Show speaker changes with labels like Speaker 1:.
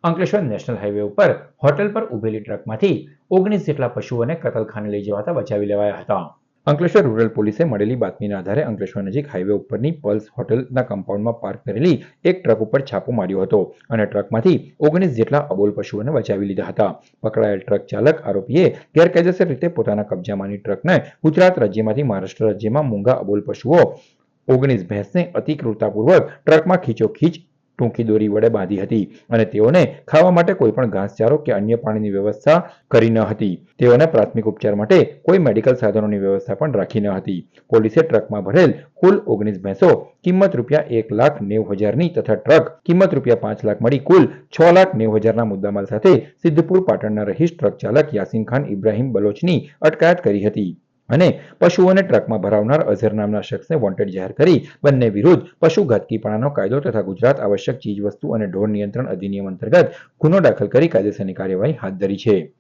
Speaker 1: Ankleshwar national highway ઉપર hotel પર ઉભેલી ટ્રકમાંથી 19 જેટલા પશુઓને કતલખાને લઈ જવાતા બચાવી લેવાયા હતા. અંકલેશ્વર રૂરલ પોલીસે મળેલી બાતમીના આધારે અંકલેશ્વર નજીક હાઈવે ઉપરની પલ્સ હોટલના કમ્પાઉન્ડમાં પાર્ક કરેલી એક ટ્રક ઉપર છાપો માર્યો હતો અને ટ્રકમાંથી 19 જેટલા અબોલ પશુઓને બચાવી લીધા હતા. પકડાયેલ ટ્રક ચાલક આરોપીએ ગેરકાયદેસર રીતે પોતાના કબજામાંની ટ્રકને ગુજરાત રાજ્યમાંથી મહારાષ્ટ્ર રાજ્યમાં મૂંગા અબોલ પશુઓ 19 ભેંસને અતિ ક્રૂરતાપૂર્વક ટ્રકમાં ખીચોખીચ ટૂંકી દોરી વડે બાંધી હતી અને તેઓને ખાવા માટે કોઈ પણ ઘાસચારો કે અન્ય પાણીની વ્યવસ્થા કરી ન હતી. તેઓને પ્રાથમિક ઉપચાર માટે કોઈ મેડિકલ સાધનોની વ્યવસ્થા પણ રાખી ન હતી. પોલીસે ટ્રકમાં ભરેલ કુલ 19 ભેંસો કિંમત ₹1,90,000ની તથા ટ્રક કિંમત ₹5 લાખ મળી કુલ ₹6,90,000ના મુદ્દામાલ સાથે સિદ્ધપુર પાટણના રહીશ ટ્રક ચાલક યાસીન ખાન ઇબ્રાહીમ બલોચની અટકાયત કરી હતી અને પશુઓને ટ્રકમાં ભરાવનાર અઝહર નામના શખ્સને વોન્ટેડ જાહેર કરી બંને વિરુદ્ધ પશુ ઘાતકીપણાનો કાયદો તથા ગુજરાત આવશ્યક ચીજવસ્તુ અને ઢોર નિયંત્રણ અધિનિયમ અંતર્ગત ગુનો દાખલ કરી કાયદેસરની કાર્યવાહી હાથ ધરી છે.